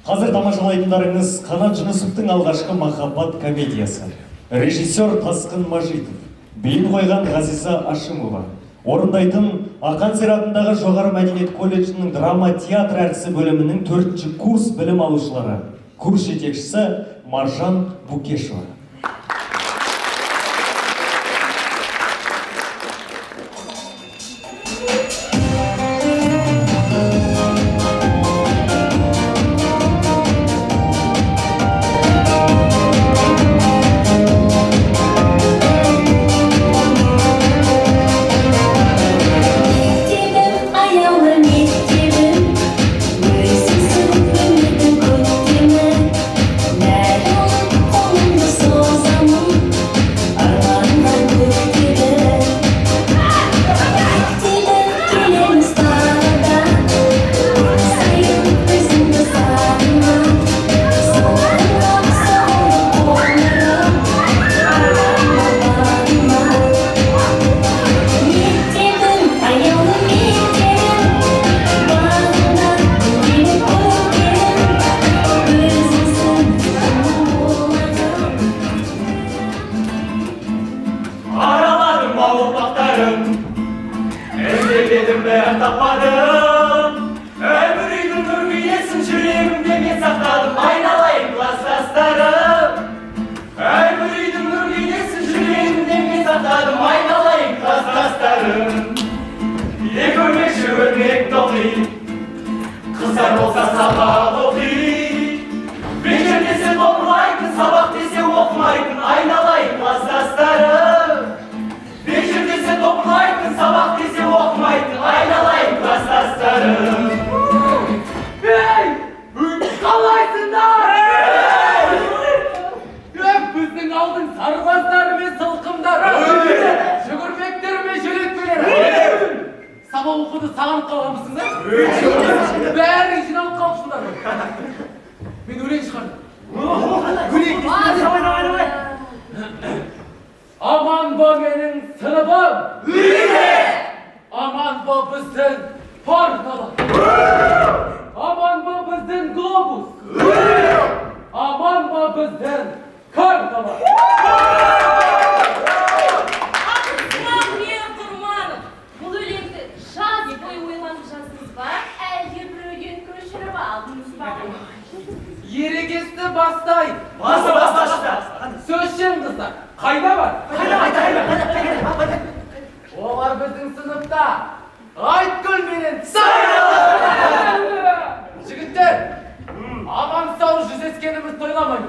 Қазір тамашалайтындарыңыз Қанат Жүнісовтың алғашқы махаббат комедиясы. Режиссер Тасқын Мажитов, биін қойған Ғазиза Ашимова, орындайтын Ақан Сері атындағы жоғары мәдениет колледжінің драма театр әртісі бөлімінің 4-ші курс білім алушылары, курс жетекшісі Маржан Букешева. Kızlar olsa sabah okuyun, bekir dese toplayın, sabah dese okumayın, aynalayın klassaslarım. Bekir dese toplayın, sabah dese okumayın, aynalayın klassaslarım. Hey! Kalaysınlar! Hep bizden aldın sarıbazlar ve sılkımlar. Şükürmekler ve şöletmeler. Sabah okudu sağım kalamışsın da. Bäri işini alıp kalmışsınlar. Ben öyle çıkardım. Aman bu benim sınıfım. Aman bu bizim portalar. Aman bu bizim globus. Aman bu bizim kartalar. Yeri geçti bastay. Basta işte. Söşün kızlar. Kayda var. Hayda. O var bizim sınıfta. Aytgül benim sayılı. Jigitler. Aman sağ yüz eskenimiz toylamayız.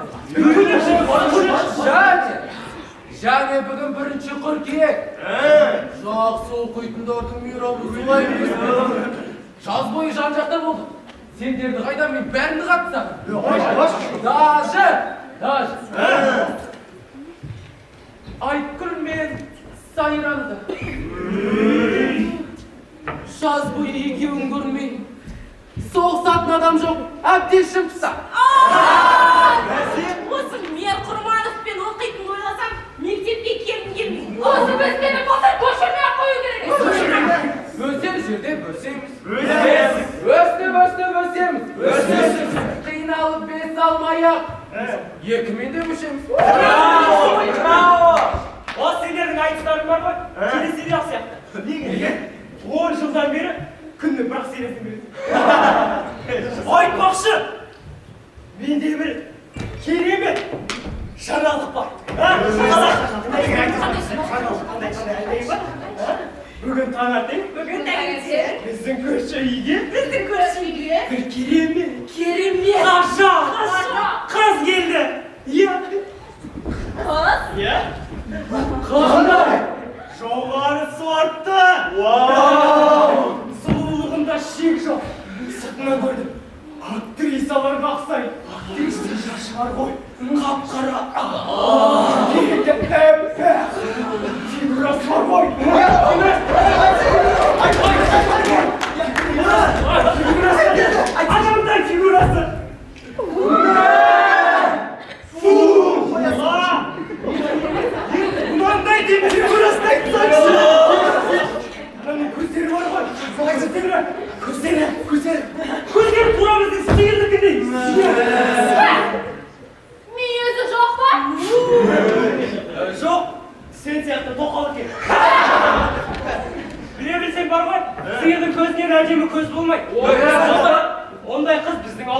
Және бүгін 1-ші қыркүйек. Жоқ сол қойтындардың мейрамы солай емес. Жаз бойы жан-жақта болды. Сендерді қайда мен бәрінді қатысам. Даже. Айткүл мен сайранды. Жаз бойы екеуін көрмей. Соғысатын адам жоқ, әбден шымпса. Осы мен Құрмановпен оқитын ойласам, мектепке келгім келмейді. Осы бізден болса көшірмей қою керек. Бөлсем жерде бөлсеміз. Өстіп. Қиналып бес алмай-ақ. Екімен де өшеміз. Браво! Осы сендердің айтыстарың бар ғой, келесіде ақ сияқты. Неге? 10 жылдан бері күнде бір-ақ сериясын береді. Айтпақшы, менде бір керемет жаңалық бар. Бүгін таңертең біздің көрші үйге бір керемет қыз келді. Қандай? Жоғары сортты. Сұлулығында шек жоқ. Сыртынан көрдім. Актрисаларға ұқсайды. Актриса жас бар ғой. Қап-қара. Әп-әп. Фигурасы бар ғой. Адамдай фигурасы. Мынандай деп фигурасына айтсаңшы. Ананың көздері бар ғой. Көздері тура біздің стильдікіндей.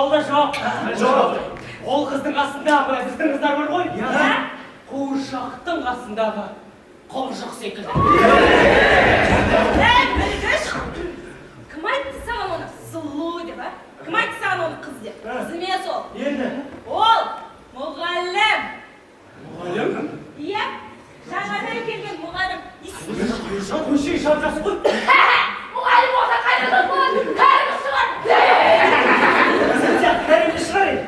Ауылда жоқ. Жоқ. Ол қыздың қасындағы біздің қыздар бар ғой. Қуыршақтың қасындағы құбыжық секілді. Білгіш! Кім айтты саған оны сұлу деп, а? Кім айтты саған оны қыз деп? Қыз емес ол. Енді? Ол мұғалім. Мұғалім? Иә, жаңадан келген мұғалім. Көше шапшасы ғой. Мұғалім болса қайда болады? Кәріміз шығар. Сен сияқты кәріміз шығар еді.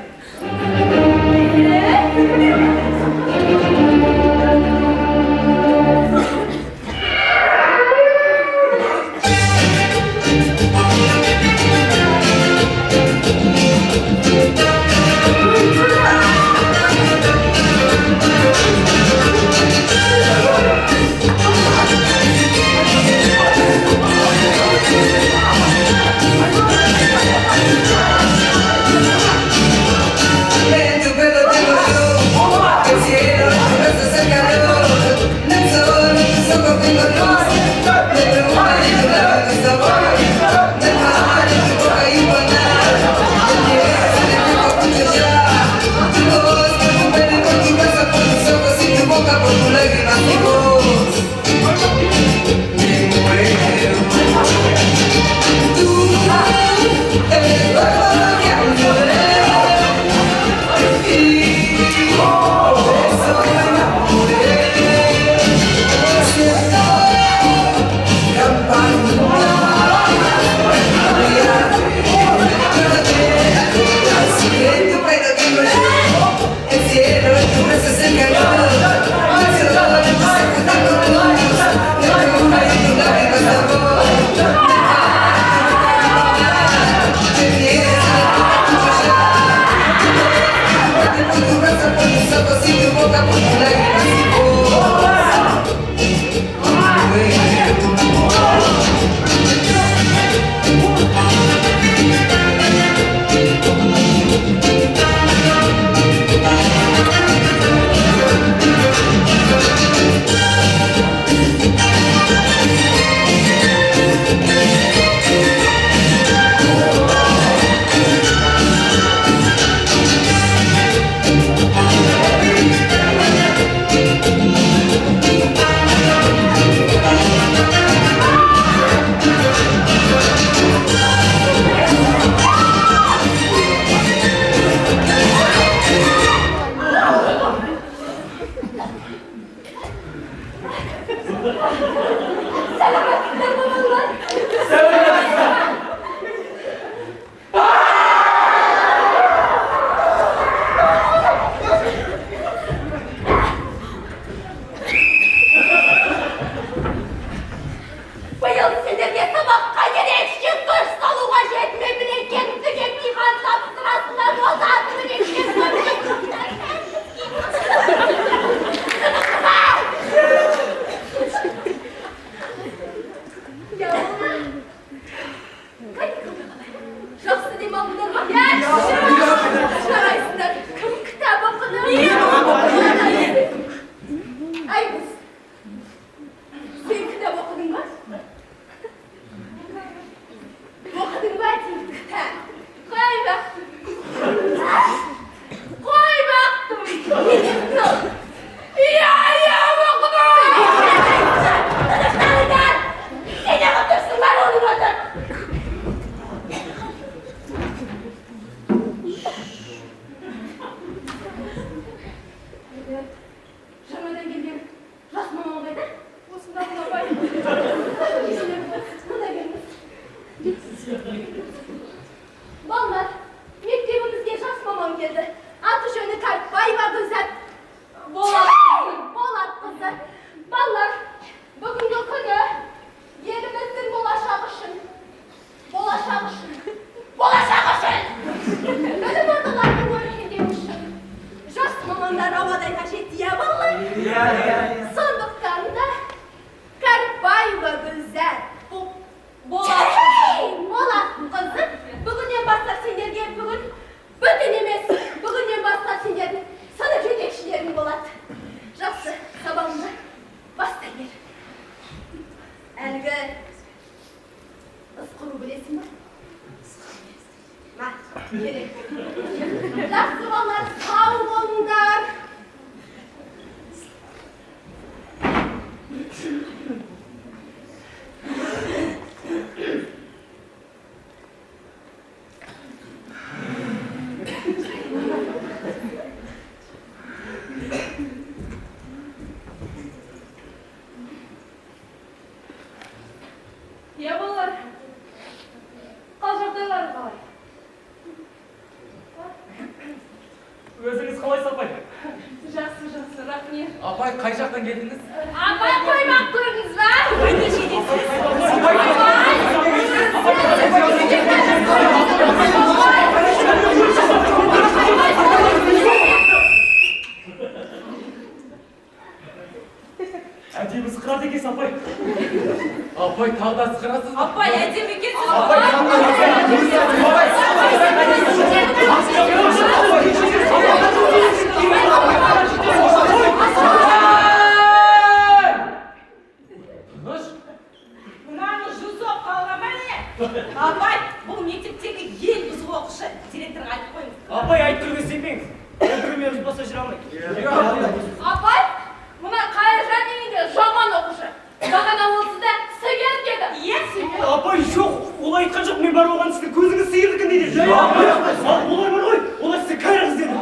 Bugünden başlar sendерге бүгін бөтен емес. Бүгіннен бастап сендердің сынып жетекші Жақсы балалар, сау болыңдар. Иә балалар, қал жағдайлары қалай? Өзіңіз қалайсыз апай? Жақсы, рахмет. Апай, қай жақтан келдіңіз? Апай қоймақ көрдіңіз ба? Әдемі сықырады екенсіз апай. Апай, тағы да сықырасыз ба? Апай, әдемі екенсіз. Тыныш. Мынаны жүзіп қалған ба не? Апай, бұл мектептегі ең бұзық оқушы. Директорға айтып қойыңыз. Апай айтып тұрған сенбеңіз. Өлтірмей ұзбаса жүре алмайды. Апай, мына Қайыржан дегенде жаман оқушы. Бағана осы да сыйыр деді. Иә, сүйме. Апай жоқ, олай айтқан жоқ. Мен бар болған сізді көзіңіз сиырдыкін дейді. Олай бар ғой, олай сізді кәрі қыз деді.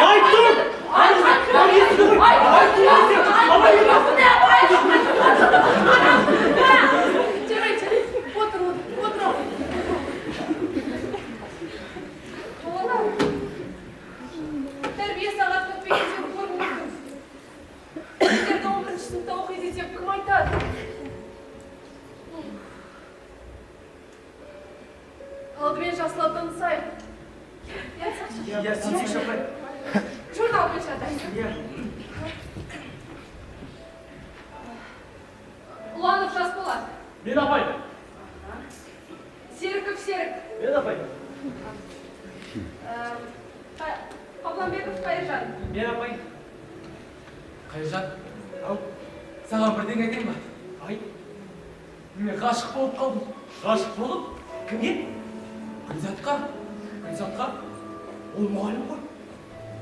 Айттым! Тәрбие сағат өтпегендер көрмейді. Сіздерді 11-ші сыныпта оқиды деп кім айтады? Алдымен жақсылап танысайық. Иә, Сақшы. Иә, сенсейші апай. Журнал печатайсың. Иә. Ұланов Жасболат. Мен апай. Серіков Серік. Мен апай. Қабланбеков Қайыржан. Мен апай. Қайыржан, саған бірдеңе айтайын ба? Ай, Мен ғашық болып қалдым. ғашық болып? Кімге? Гүлзатқа. Ол мұғалім ғой.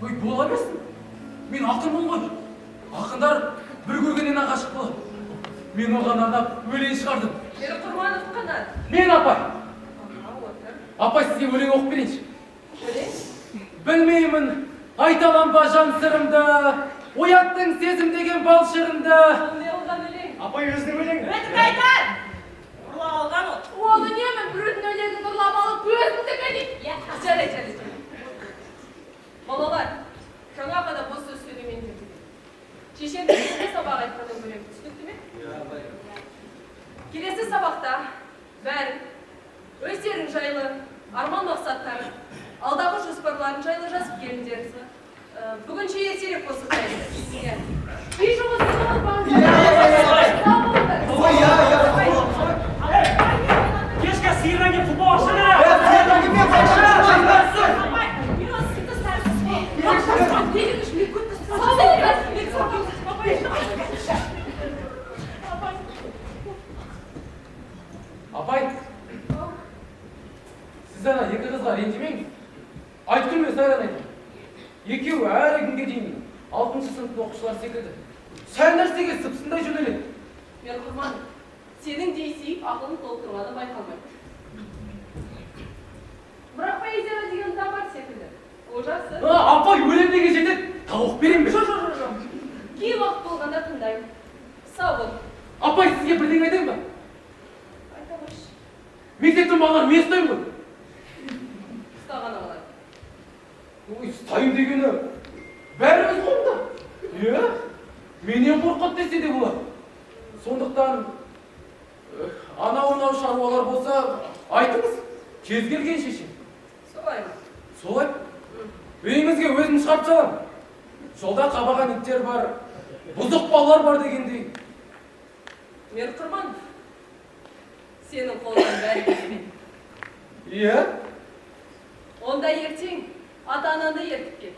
Ой, бола берсін. Мен ақынмын ғой. Ақындар бір көргеннен ғашық болады. Мен оған арнап өлең шығардым. Мері Құрманов Қанат. Мен апай. Отыр. Апай, сізге өлең оқып берейінші. Өлең? Білмеймін, айталам ба жан сырымды, ояттың сезім деген бал шырынды. Ол не алған өлең? Апай өзінің өлеңі. Өтіп айтар. Ұрлап алған ол. Оны немін біреудің өлеңін ұрлап алып өзімдікі дейді. Иә, Жарайды. Балалар, жаңа ғана бос сөз сөйлемен деді. Шешемді сабақ айтқанын көремін. Түсінікті ме? Келесі сабақта бәрін өздерің жайлы арман мақсаттарын, алдағы жоспарларын жайлы жазып келіңдер. Бүгінше ертерек қосылайық. Үй жұмысы Кешке сиырдан келіп футбол ашады. Апай, сіз ана екі қызға ренжімеңіз. Айтып тұрмын сайран айтып. Екеуі әлі күнге дейін 6-шы сыныптың оқушылары секілді. Сәл нәрсеге сыпсындай жөнеледі. Мен Құрман, сенің дейсейіп ақылын толтырғаны байқалмайды. Бірақ поэзияға деген ынта бар секілді. Ол жақсы. Апай, өлеңдеге жетеді. Тауық берем бе? Жоқ. Кей уақыт болғанда тыңдаймын. Сау бол. Апай, сізге бірдеңе айтайын ба? Айта қойшы. Мектептің балаларын мен ұстаймын ғой. Ұстаған алайын. Ой, ұстаймын дегені бәрі өз қолымда. Иә? Менен қорқады десе де болады. Сондықтан анау шаруалар болса айтыңыз. Кез келген шешем. Солай ма? Солай. Үйіңізге өзім шығарып саламын. Жолда қабаған иттер бар, бұзық балалар бар дегендей. Мер Құрман, сенің қолдан бәрі келмейді. Иә? Онда ертең ата-анаңды ертіп кел.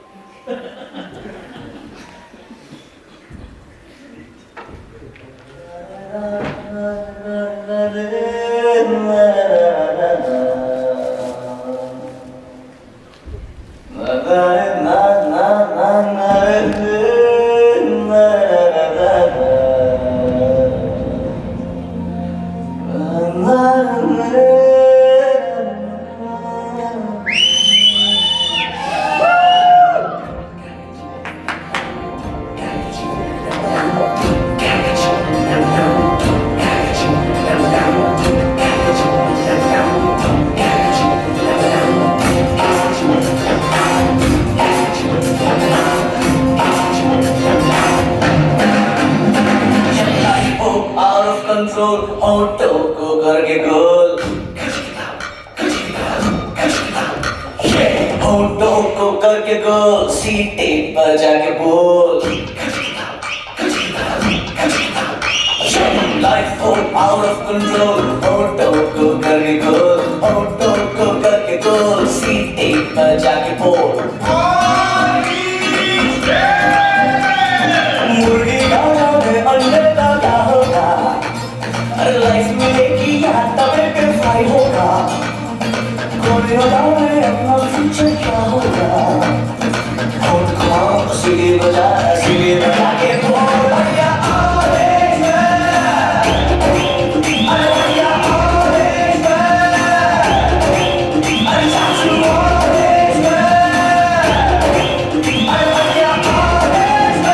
होठों को करके गोल होठों को करके गोल सीटे पर जाके बोल लाइफ हो आउट ऑफ कंट्रोल होठों को करके गोल होठों को करके गोल सीटे पर जाके बोल मुर्गी दाना में अंडे का क्या होगा लाइफ मिलेगी या तवे पे फ्राई होगा कोई बताए अपना फ्यूचर क्या होगा खुद को सीढ़ी बजा के बोल भैया ऑरेंज भैया ऑरेंज अरे चाचू ऑरेंज अरे भैया ऑरेंज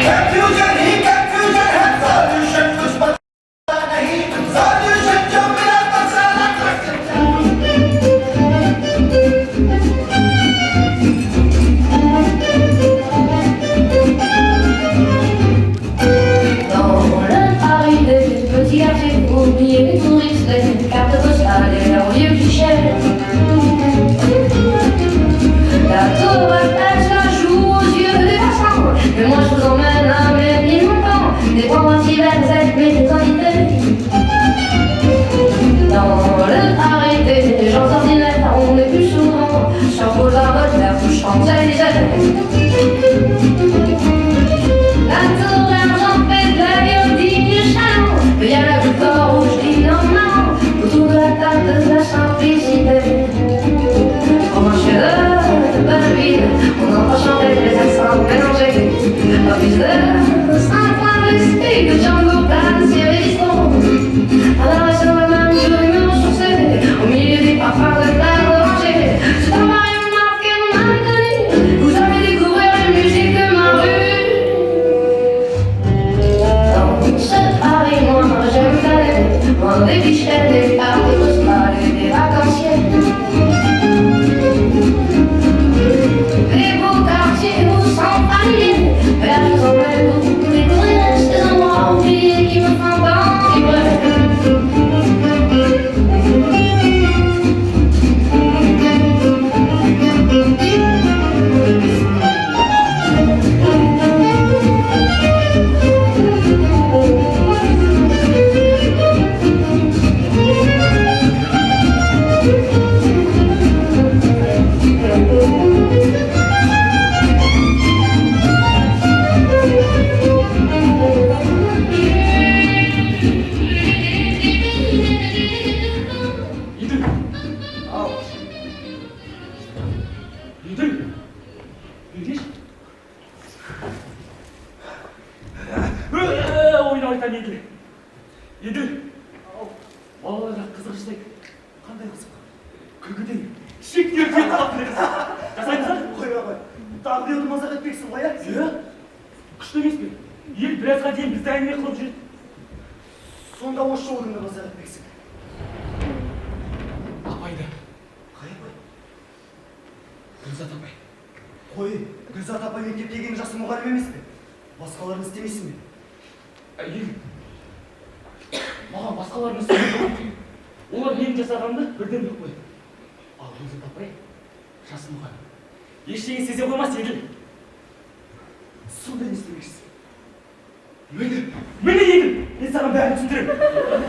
कंफ्यूजन ही कंफ्यूजन है सॉल्यूशन कुछ पता नहीं सॉल्यूशन जो मिला तो सारा Dans le Paris des petits quartiers, oubliez les touristes, les cartes postales et leurs vieux clichés. La tour Eiffel se joue aux yeux des passants, mais moi je vous emmène à mes pieds montants, des points anti-verts et des invités. Dans le Paris des gens ordinaires, on est plus souvent sur Boulevard Voltaire ou Champs-Élysées. La tour argentée de la guillotine du Chalon, il y a la victoire rouge qui normalement autour de la table de la simplicité. Comme un chef-d'œuvre de bonne ville, on entend chanter les accents mélangés. Un viseur, simple investi de Django Plan, Cyril Stone. À la sur la même humeur chaussée, au milieu des parfums de terre orangée. C'est un marion marqué non inconnu, vous allez découvrir la musique de ma rue. Dans ce Paris, moi j'aime d'aller, loin des guichets, des cartes postales et des vacanciers. Les beaux quartiers où sont familiers, vers les endroits où découvrir ces endroits oubliés qui me font tant vibrer. ойнайтын еділ балаларға қызғыштай қандай қызық күлкіден шектер тек қалатын едіңіз жасаймыз ба қойма қой тағы біреуді мазақ етпексің ғой иә күшті емес пе ел біразға дейін бізді әңгіме қылып жүреді сонда осы жолы кімді мазақ етпексің апайды қай апай гүлзат апай қой гүлзат апай мектептегі жасы мұғалім емес пе басқаларын істемейсің бе әйел маған басқаларын істемейді олар менің жасағанымды бірден біліп қойды ал гүлзат апай жасы мұғалім ештеңе сезе қоймас еділ сонда не істемекшісің міне еділ мен саған бәрін түсіндіремін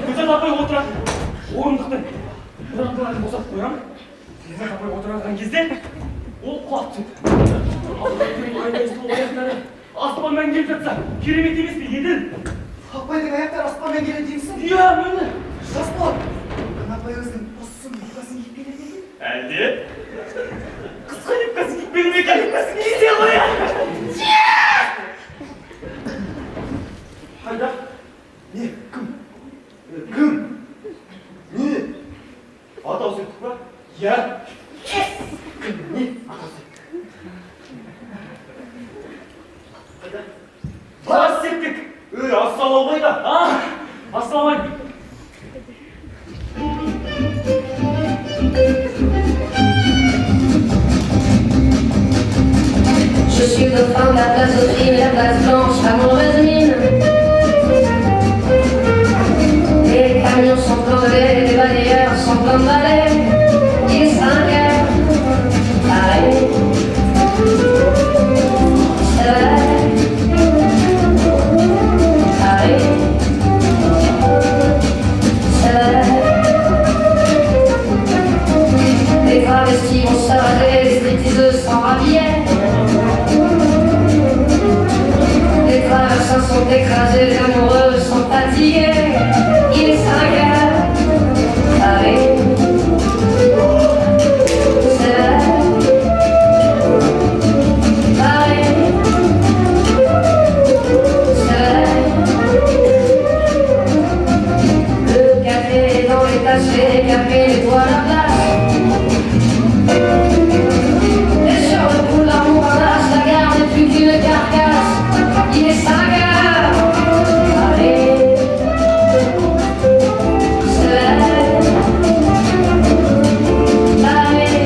гүлзат апай отырады орындықтан бір анталарын босатып қоямын гүлзат апай отырған кезде ол құлап түседі ал айдай стол аяқтары аз аспаннан келіп жатса, керемет емес пе, Еділ? Апайдың аяқтары аспаннан келеді деймісің? Иә, мені. Жаспал! Апай өзінің ұссын юбкасын киіп келеді екен. Әлде? Қысқа юбкасын киіп келіп екен, юбкасын кисе ғой. Қайда? Не? Кім? Кім? Не? Атау сөйттік па? Иә. Кім? Не? Атау сөйттік. Қайда? Бас септік. Ассалаумайда. Ассаламайкум. Je suis le dauphin de la place aux filles, la place blanche, la mauvaise mine. Les camions sont congelés, les balayeurs sont pleins de balais. Il est 5 heures, Paris. C'est vrai, Paris. C'est vrai. Les travestis vont se raser, les stripteaseuses s'en rhabillent. Les traversins sont écrasés, les amoureux sont fatigués. Il est 5 heures, Paris. C'est vrai, Paris. C'est vrai. Le café est dans les tasses, les cafés nettoient la place. Et sur le boulevard Montparnasse, la gare n'est plus qu'une carcasse. Il est 5 heures, Paris. C'est vrai, Paris.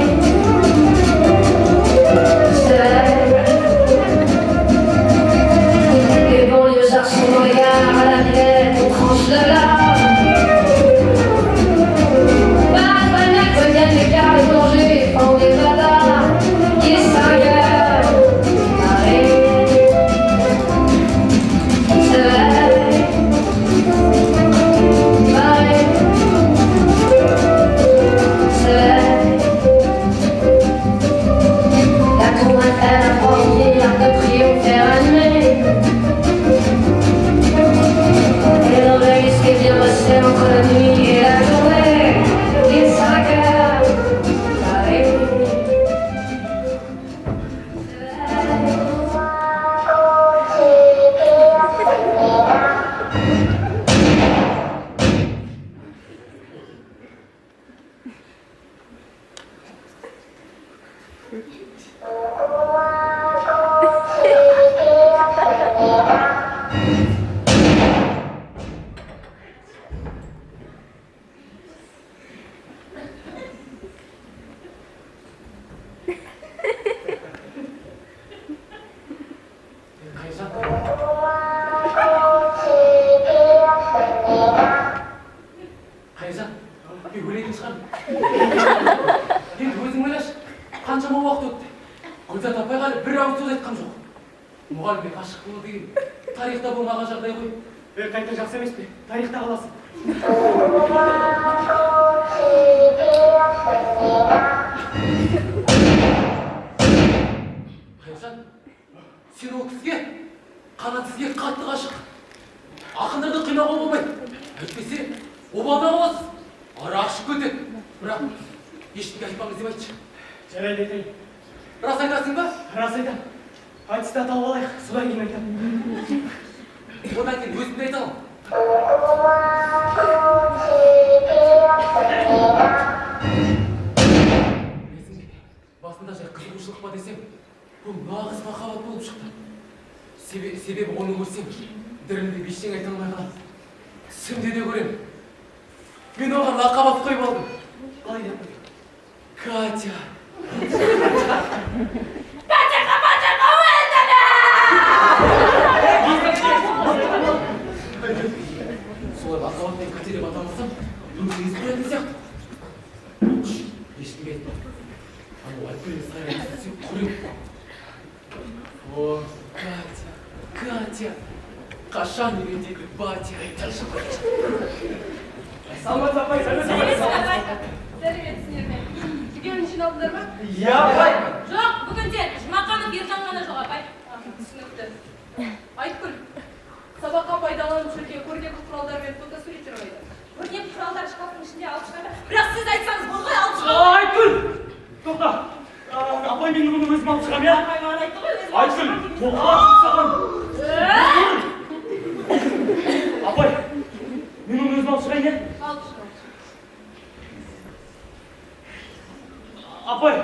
C'est vrai. Les banlieusards sont dans les gares, à la Villette, on tranche de l'art. Baragouanac reviennent les cars, les boulangers font des bâtards. Il est 5 heures, Paris. C'est vrai, Paris. C'est vrai. La tour Eiffel a promis l'Arc de Triomphe est animé. Et l'oreille qui est bien resté entre la nuit et la journée. Il est 5 heures, Paris. Қайжан, өлетін шығар. Енді өзің ойлашы, қаншама уақыт өтті. Гүлзат апай ғали бір ауыз сөз айтқан жоқ. Мұғалімге ғашық болу деген тарихта болмаған жағдай ғой. Қайта жақсы емес пе? Тарихта қаласың. Қайжан, сен ол кісіге, қанат сізге қатты ғашық. Ақындарды қинауға болмайды. Әйтпесе, обалда қаласыз. Ара ашып кетеді. Бірақ ешкімге айтпаңыз деп айтшы. Жарайды айтайын. Рас айтасың ба? Рас айтам. Айтысты аталып алайық, содан кейін айтам. Одан кейін өзімді айта аламын. Несің бе? Басында жай қызығушылық па десем, бұл нағыз махаббат болып шықты. Себебі оны көрсем, дірімде ештеңе айта алмай қаламын. Түсімде де көремін. Мен оған лақап ат қойып алдым. Қалай деп? Катя. Солай лақап атпен Катя деп атамасам, өзі естіп қоятын сияқты. Ешкімге айтпа. Анау альпөлі сайран түсіп құрып. О, Катя, Катя. Қашан үйренеді батя. Айтаршы батя. Саламат апай, Сәлеметсіз апай. Сәлеметсіздер ме? Түгелін жиналдыңдар ма? Иә, апай. Жоқ, бүгін тек Жұмақанов Ержан ғана жоқ апай. Түсінікті. Айткүл, сабаққа пайдаланып жүрген көрнекі құралдар мен фотосуреттер қайда? Көрнекі құралдар шкафтың ішінде алып шығады. Бірақ сіз айтсаңыз болды ғой, алып шығады. Айткүл! Тоқта! Апай мен оны өзім алып шығам, я? Апай маған айтты ғой, өзім Айткүл! Тоқта! Саған! Апай! Мен оны өзім алып шығайын, я? алып шығады. Апай!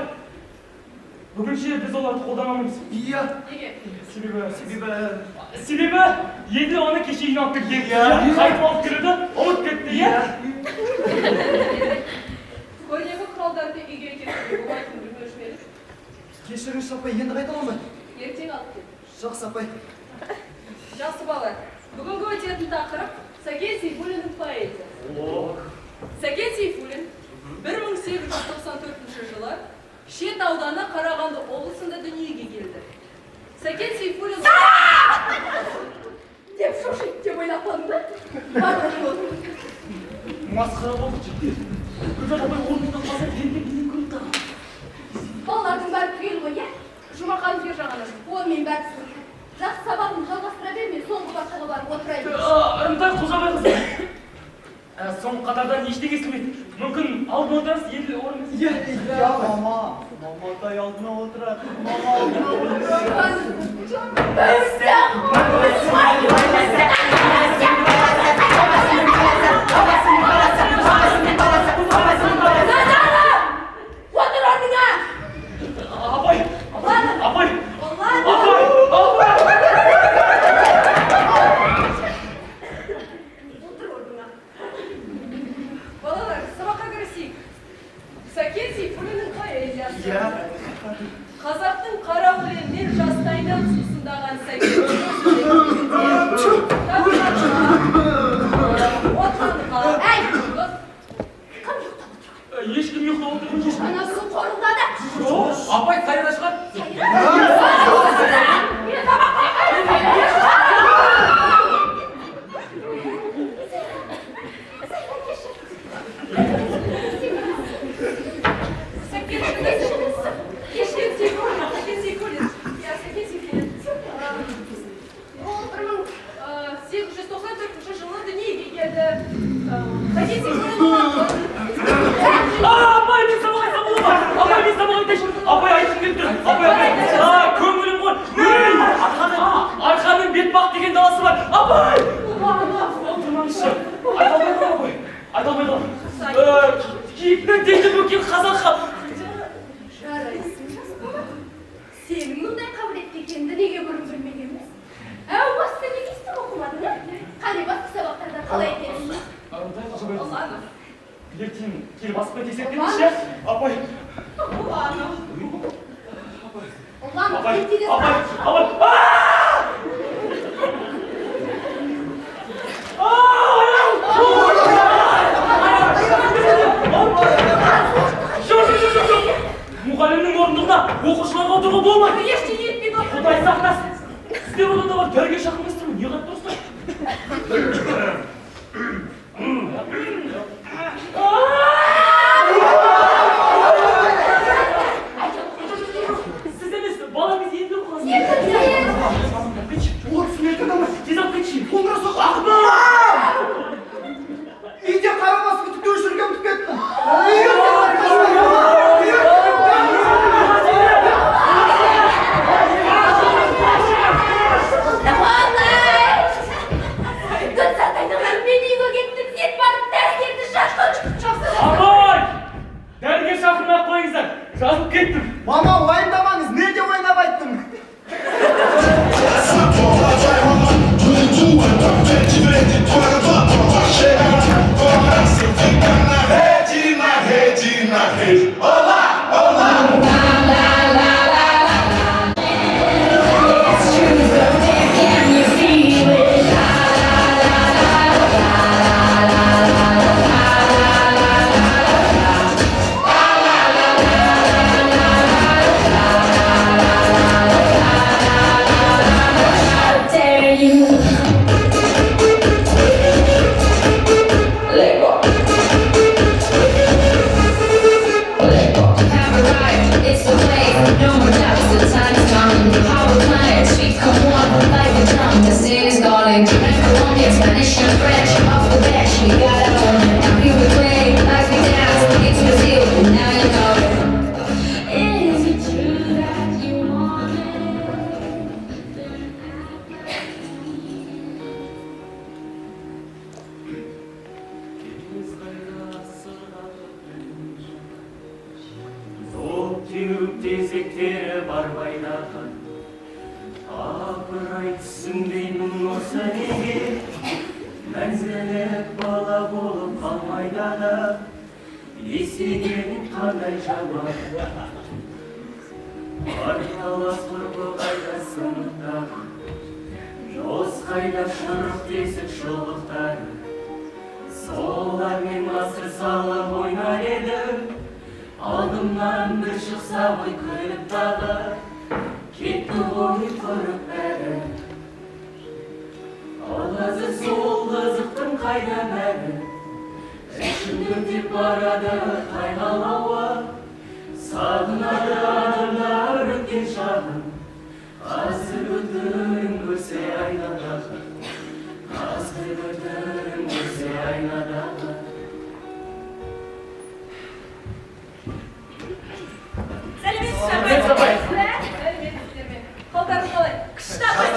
Бүгінше біз оларды қолданамыз. Iya. Неге? Себебі Себебі енді оны кеше үйіне алып келген. Қайтып алып келеді, ұмыт кетті, иә? Көрнекі құралдарды үйге кетіруге болмайтынын білмеуші ме едіңіз? кешіріңіз апай, енді қайталамын ба? Ертең алып кел. Жақсы апай. Жақсы бала, бүгінгі өтетін тақырып Сәкен Сейфуллиннің поэзиясы. Сәкен Сейфуллин 1894 жылы Шет ауданы Қарағанды облысында дүниеге келді. Сәкен Сейфуллин... Деп шошиып деп ойлап қалдың ба? Барлығы болды. Масқара болды жігіт. Гүлзат апай орнынан қалса келген көрді. Балалардың бәрі түгел ғой, иә? Жұмақан жер жағына жүр. Онымен бәрі түсінді. Жақсы сабағын жалғастыра бермей, соңғы басқаға барып отырайын. Ынтай Құлжабай қызы. Соңғы қатардан ештеңе естімейді. Мүмкін алдына отырасыз, енді орын емес. Iya, mama. Mama tay алдына отырады. Mama алдына Отыр орныңа! Апай! Апай! Апай! Отыр орныңа. Балалар, сабаққа кірісейік. Сәкен Сейфуллиннің поэзиясы. Iya. Қазақтың қара өлеңмен жастайынан сусындаған Сәкен Әй! Кім ұйықтап отыр? Ешкім ұйықтап отырған жоқ. Анасының қорылдады. Жоқ. Апай сайына шығады. Мені сабаққа Сәкен Сейфуллин. Ол 1894 жылы дүниеге келді. Сәкен Сейфуллин Апай, мен сабақ айтсам болады ма? Апай, мен сабақ айтайыншы. Апай айтып келіп тұр. Апай. Көңілім ғой. Арқаның бетбақ деген даласы бар. Апай! Отырмаңызшы. Айталмай қалам ғой. Айталмай қалам. Киіктің дейді бөкен қазақ хал. жарайсың, жас бала. Сенің мұндай қабілетті екенді неге бұрын білмегенбіз? Әу баста неге естіп оқымадың, ә? Қане басқа сабақтарда қалай екенсің? Ұланым. Ертең келіп асықпай тексеріп кетіңізші. Апай. Ұланым. Ұлан, Апай. ертеде Апай. Апай. Мұғалімнің орындығында оқушыларға отыруға болмайды. Ештеңе етпейді. Құдай сақтасын. Сіздер одан бар дәріге шақырмайсыздар. Не қылып тұрсыздар? Сіз емес, балаңыз енді оқыласыз. Тез алып кетші. үйде қарабас күтіп жүрген ұмытып кеттім. Мен үйге кеттім, сен барып дәрігерді tongue. Your city's calling. Colombian, Spanish, and French. Off the bench, you gotta own it. Now here we play, like we dance. It's Brazil, and now you know it. Is it true that you want it? Зор теуіп тезектері барбайдаған апыр-ай түсінбеймін осы неге мәңгілік бала болып қалмайды да есеген қандай жаман арқалас құрбы қайда сыныптағы жос қайда шұрық тесік шұлықтары солармен ғасыр салып ойнар едім алдымнан бір шықса ғой күліп тағы кетті ғой құрып бәрі алғазы сол қызықтың қайда бәрі ішім өртеп барады қайғалауы сағынады адымдар өткен шағым қазір өтірін көрсе айнадағы қазір өтірін көрсе айнадағы Сәлеметсіз апай. Сәлеметсіздер ме? Қалдарың қалай? Күшті апай.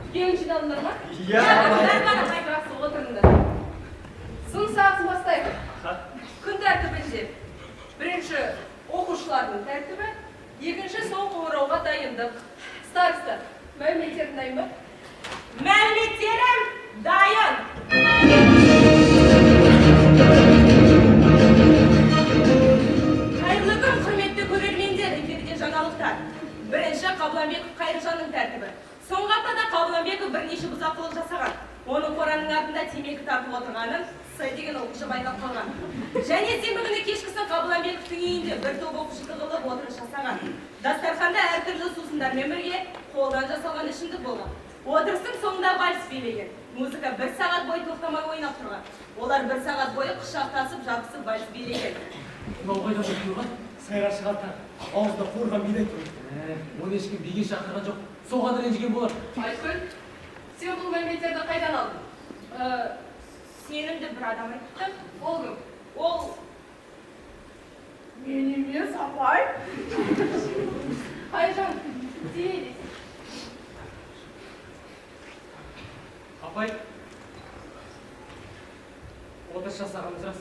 Үйге жиналдыңдар ма? Иә. Бәрі қарамай жақсы отырыңдар. Сын сағатын бастайық. Күн тәртібінде бірінші оқушылардың тәртібі, екінші соңғы қоңырауға дайындық. Староста, мәліметтерің дайын ба? Мәліметтерім дайын. Қайырлы күн, құрметті көрермендер, эфирде жаңалықтар. Бірінші Қабыланбеков Қайыржанның тәртібі. Соңғы аптада Қабыланбеков бірнеше бұзақылық жасаған. Оның қораның артында темекі тартып отырғанын С деген оқушы байқап қалған. Және сенбі күні кешкісін Қабыланбековтың үйінде бір топ оқушы тығылып отырыс жасаған. Дастарханда әртүрлі сусындармен бірге қолдан жасалған ішімдік болған. Отырыстың соңында вальс билеген. Музыка 1 сағат бойы тоқтамай ойнап тұрған. Олар 1 сағат бойы құшақтасып, жабысып вальс билеген. Мынау қайда жүріп тұрған? Сайра шығарда ауызда қуырған бидай тұр. Оны ешкім биге шақырған жоқ. Соған ренжіген болар. Айткүл, сен бұл мәліметтерді қайдан алдың? Сенімді бір адам айтты. Ол кім? Ол... Мен емес, апай. Қайыржан, сен не дейсің? Апай, отырыс жасағанымыз рас.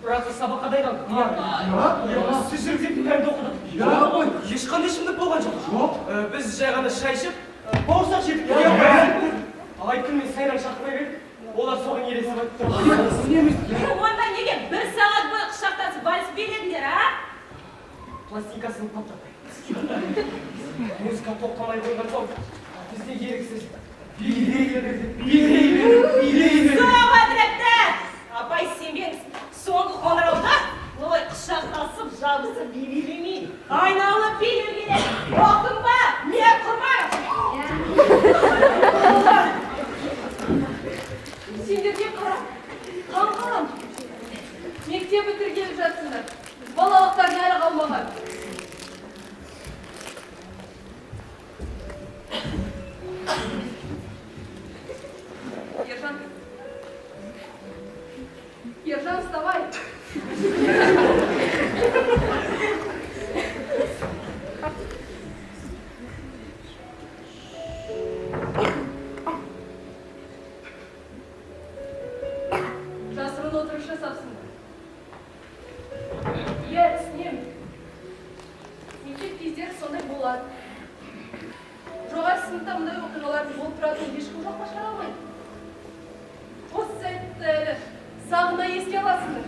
Бірақ сабаққа дайындалдық. Сіз жүргізетін пәнді оқыдық. Ешқандай ішімдік болған жоқ. Біз жай ғана шай ішіп, бауырсақ жедік. Ал Айткүл мен Сайран шақырмай беріп, олар соған елесіп айтып тұр. Онда неге 1 сағат бойы құшақтасып вальс биледіңдер, а? Пластинкасын тоқтатпай. Музыка тоқтамай қойған соң, бізде еріксіз билей берді. Соқ әдірепті! Апай сенбеңіз, соңғы қоңырауда олай құшақтасып, жабысып билемей, айналып билеу керек. Оқың ба? Не құрма? Сендерге қара, қаңғалам. Мектеп бітіргелі жатсыңдар. Балалықтар нәрі қалмаған. Ержан, вставай. Жасырын отырыш жасапсыңдар. Иә, түсінемін. Мектеп кездері сондай болады. Жоғары сыныпта мұндай оқиғалардың болып тұратынын ешкім жоққа шығара алмайды. Осы сәтті әлі сағына еске аласыңдар.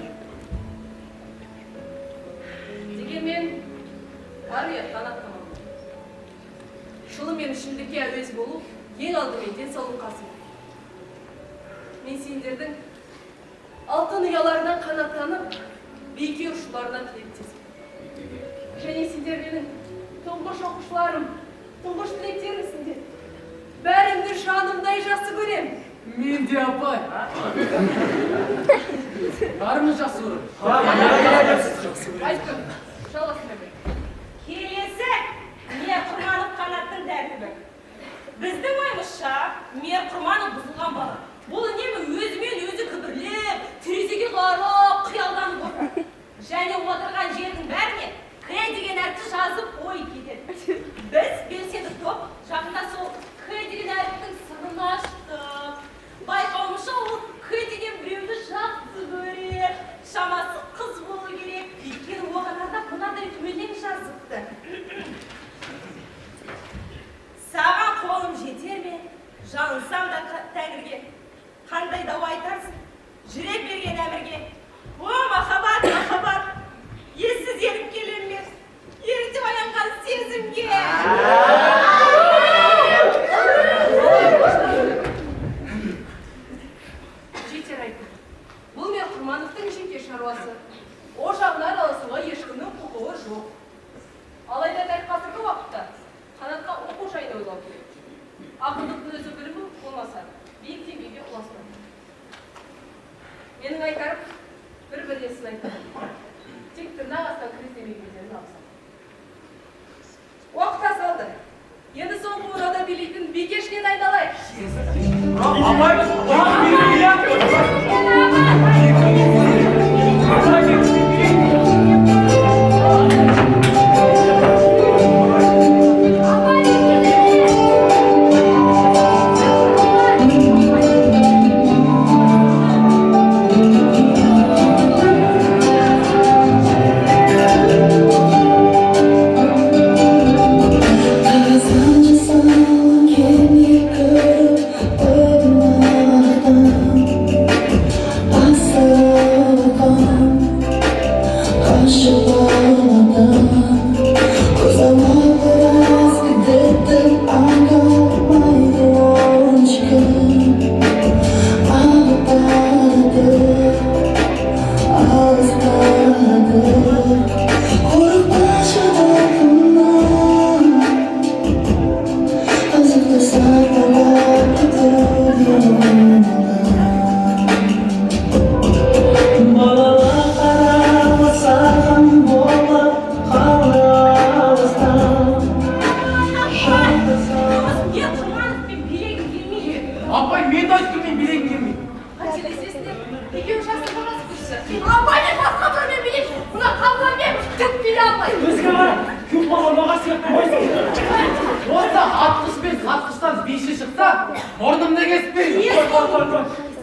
Дегенмен, ар ұят қанаттамам. Шылым мен ішімдікке әуес болу ең алдымен денсаулық қасым. Мен сендердің алтын ұяларынан қанаттанып, биікке ұшуларына тілектеспін. Және сендер менің тұңғыш оқушыларым, тұңғыш тілектерімсіңдер. Бәріңді жанымдай жақсы көрем. Мен де апай. Барымыз жақсы көрем. Айткүл, жалғасына бер. Келесі, не құрманып қанаттың дәрі. айтуынша, Мейір Құрманов бұзылған бала. Бұл үнемі өзімен өзі күбірлеп, терезеге қарап, қиялданып отыр. Және отырған жердің бәріне К деген әріпті жазып қойып кетеді. Біз белсенді топ жақында сол К деген әріптің сырын аштық. Байқауымша ол К деген біреуді жақсы көреді. Шамасы қыз болу керек. Өйткені оған арнап мынадай өлең жазыпты. Саған қолым жетер ме? Жалынсам да тәңірге. Қандай дау айтарсың? Жүрек берген әмірге. О, махаббат, махаббат. Ессіз еріп келеміз. Ерітіп аянған сезімге. Жетер айтты. Бұл Мейір Құрмановтың жеке шаруасы. О жағына араласуға ешкімнің құқығы жоқ. Алайда дәл қазіргі уақытта қанатқа оқу жайында ойлау керек. Ақындықтың өзі білімі болмаса, биік деңгейге ұласпайды. Менің айтарым бір-біріне сын айтады. Тек тырнақ астан кірістемегендерін алсам. Уақыт азалды. Енді соңғы орада билейтін бикешінен айналайық.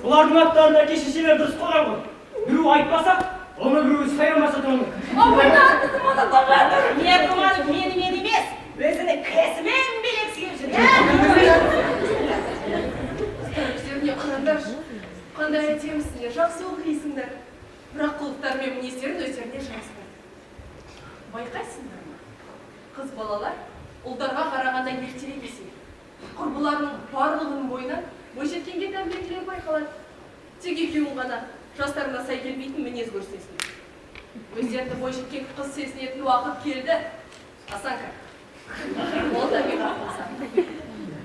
Бұлардың аттарында кешешелер дұрыс қойған ғой. Біреу айтпаса, оны біреу сайрамаса тұрмын. Абайны аттысым оны тоқырды. Мейір Құрманов менімен емес, өзінің кісімен белексігеп жүр. Өздеріне қараңдаршы. Қандай әдемісіңдер, жақсы оқисыңдар. Бірақ қылықтар мен мінездерін өздеріне жараспайды. Байқайсыңдар ма? Қыз балалар ұлдарға қарағанда ертерек есейеді. Құрбыларының барлығының бойынан бойжеткенге тән белгілер байқалады. Тек екеуін ғана жастарына сай келмейтін мінез көрсетесің. Өздерінде бойжеткен қыз сезінетін уақыт келді. Асанка, ол да мен қақылсам.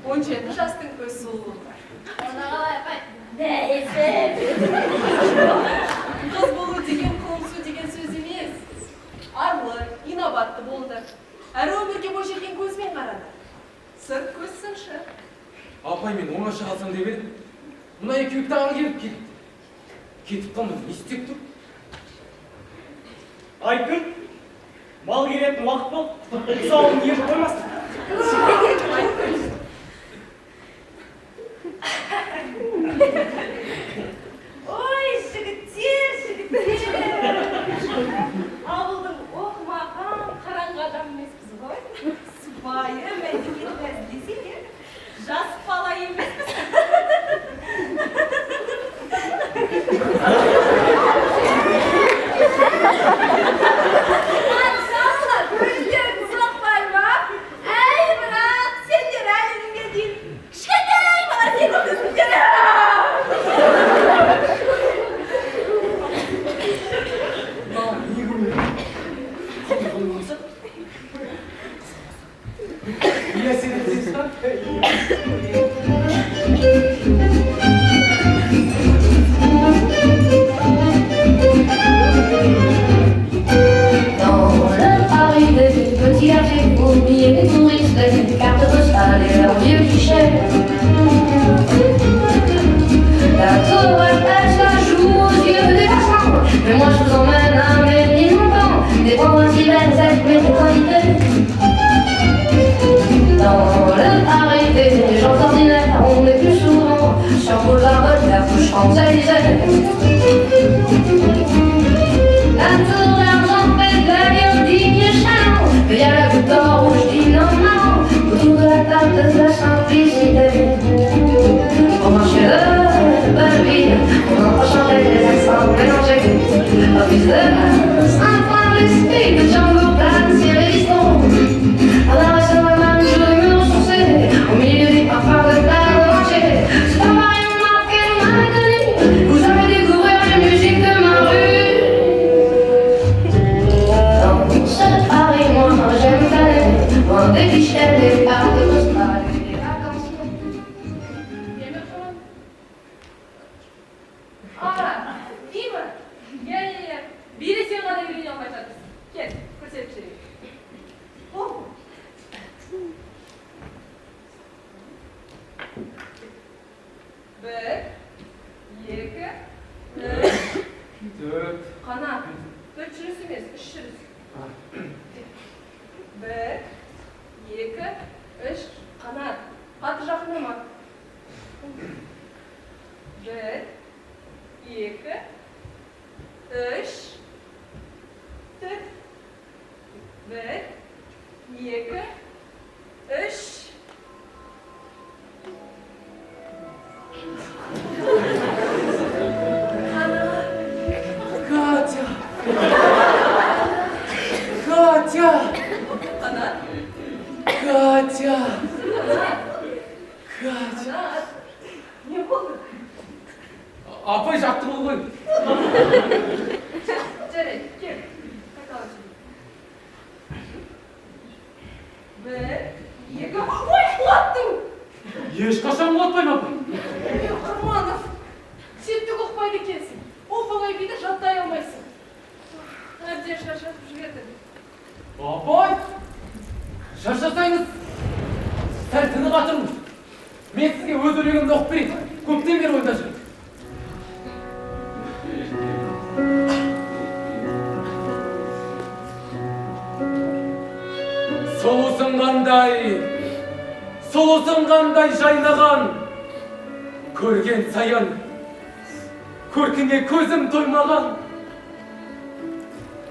17 жастың көз сұлулығы бар. Ona қалай апай? Қыз болу деген қылымсу деген сөз емес. Арлы, инабатты болды. Әрі өмірге бойжеткен көзбен қарады. Сырт көз сыншы. Апай мен оңаша қалсам деп едім. Мына екеуі тағы келіп кетті. Кетіп қалмай не істеп тұр? Айкүн, мал келетін уақыт бол, тұсауын еш қоймасын. Ой, жігіттер, жігіттер. Ауылдың оқымаған, қараңғы адам емеспіз ғой. Сыпайы, мәдениет мәзілесе, жас бала емеспіз. Petit archer pour oublier les touristes, une carte postale et leur vieux guichet. sur boulevard de la Champs-Élysées. La tour d'argent fait de la digne chalon. Il y a la goutte rouge dit non, non, autour de la table de la simplicité. On marchait de belle ville, on entend chanter des accents mélangés. Office de Saint-Paul-Esprit, de Django, Plan, Cyril Liston. À la reste de la main, je me ressourçais, au milieu des parfums de terre entier. C'est un mari marqué, m'a connu, vous allez découvrir la musique de ma rue. Dans ce Paris, moi, j'aime aller, loin des clichés, des parcs de postales et des vacanciers. Aa, iyi mi? Gel. Biri sen kadar birini yapmaya çalışsın. Gel, fırsat çevir. Oh. Bir, iki, üç. Kana. Dört çürüsü mes, üç çürüsü. Bir, iki, üç. Kana. Katı жақындама. Bir, iki, üç, dört, bir, iki, üç. Катя! Катя! Ana. Катя! Катя! Ana. Ne oldu? Апай жаттыңыз ғой. Жарайды, кел. Қайталап жібер. Bir, iki, ой, құлаттың! Ешқашан ұмытпаймын апай. Құрманов, сен түк ұқпайды екенсің. Оп-оңай биді жаттай алмайсың. Әбден шаршатып жібердің. Апай! Шаршасаңыз, сәл тынық атырыңыз. Мен сізге өз өлеңімді оқып берейін. Көптен бері ойда жүрмін. Сұлусың қандай жайнаған, көрген сайын, көркіңе көзім тоймаған.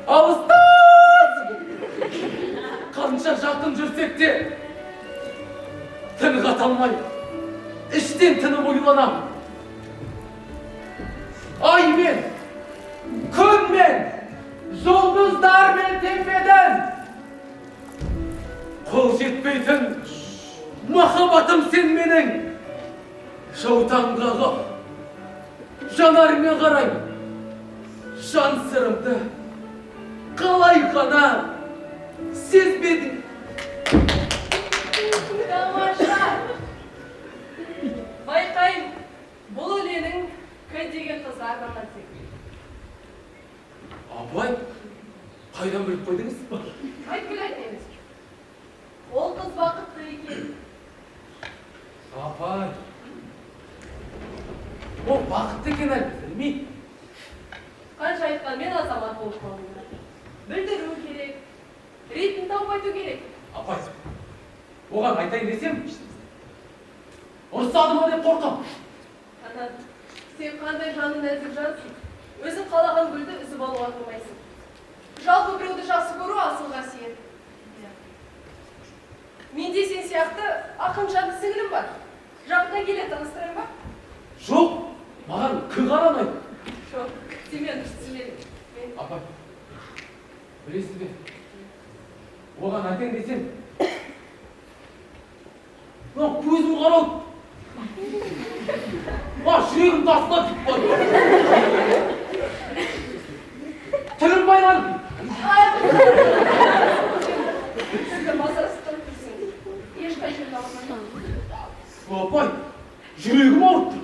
Алыстан! Қанша жақын жүрсек те, тыныға талмай, іштен тынып ойланам. Аймен, күнмен, жұлдыздармен теңбеден, қол жетпейтін махаббатым сен менің. Жаутаңға жанарыңа қарай, жан сырымды қалай ғана сезбедің. Тамаша! Байқайым, бұл өлеңің К деген қызға арналған секілді. Абай, қайдан біліп қойдыңыз? Айткүл айтеміз. Ол қыз бақытты екен. Апай, ол бақытты екен әлі білмей. Қанша айтқанмен азамат болып қалуы. Білдіру керек. Ретін тауып айту керек. Апай, оған айтайын десем, ұрсады ма деп қорқам. Ана, сен қандай жаның нәзік жансың. Өзің қалаған гүлді үзіп алуға қоймайсың. Жалпы біреуді жақсы көру асыл қасиет. Менде сен сияқты ақын жанды сіңілім бар. Жақына келе таныстырайын ба? Жоқ, маған күн қарамайды. Жоқ, семен дұрыс түсінбедім. Апай, білесіз бе? Оған айтайын десем, көзім қарауды. Жүрегім тасына түсіп қалды. Тілім байланды. Сізді мазасыздырып тұрсың. Ешқай жерге алмаймын. Апай, жүрегім ауыртты.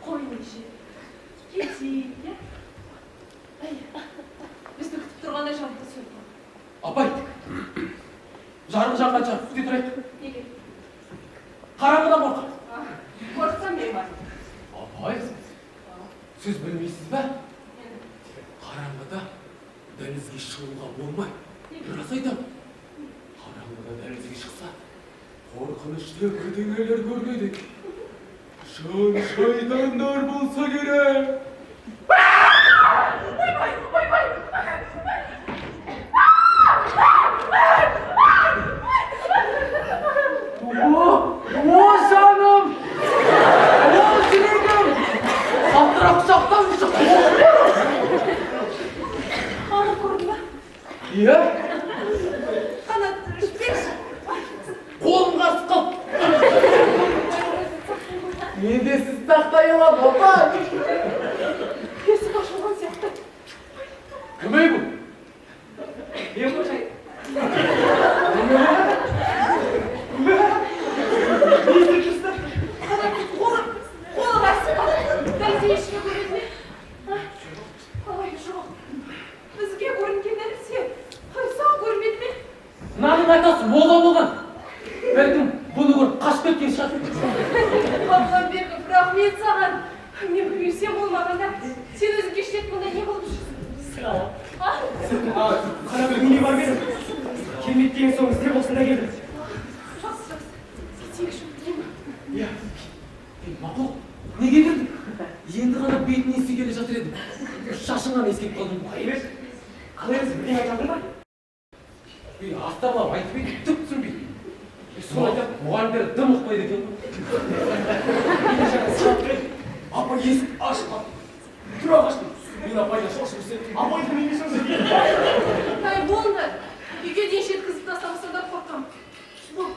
Қойыңшы. Кетейік, иә? Бізді күтіп тұрғандай жарықты сөйледі. Апай, жарығы жанғанша күте тұрайық. Неге? Қараңғыдан қорқам. Қорықсам мен бар. Апай, сіз білмейсіз бе? Қараңғыда дәлізге шығуға болмай. Рас айтам. Қараңғыда дәлізге шықса, қорқынышты бірдеңелер көрінеді. Şaydanlar bulsa gerek. O canım. O dileğim. Sattıra kucaktan düşüp. Аны көрдің ба? Iya. Қанатты жіберші. Қолымға sıkып. Мен де сіз тақтай алам, апа. Есік ашылған сияқты. Кім ей бұл? Мен қожайын. Қанаттың қолы басып дәлде ешкім көреді ме? Ой, жоқ. Бізге көрінген нәрсе. Саған көрінбеді ме? Мынаның айтасы болған. Бәлкім бұны көріп қашып кеткен шығар. Қабыланбеков, рахмет саған. Мен білсем болмағанда, сен өзің кештеп бұнда не болып жүрсің? Қарабек неге бар беріп? Келмейді деген соң іздеп осында келді. Жақсы. Кетейікші, деймін. Иә. Мақұл, неге кірдің? Енді ғана бетіне есі келе жатыр едім. Шашыңнан ескеп қалдым. Қайбет, қалай өзі бірдеңе айтардың ба? Астарлап айтып еді, түк түсінбейді. Соны айтып, мұғалімдер дым ұқпайды екен. Мен жаңа сұрап тұр едім. Апа есік ашып қалды. Тұра қашты. Мен апайға шошып істедім. Апайды неге сөз Ай, болды. Үйге дейін жеткізіп тастамаса да қорқам. Бұл.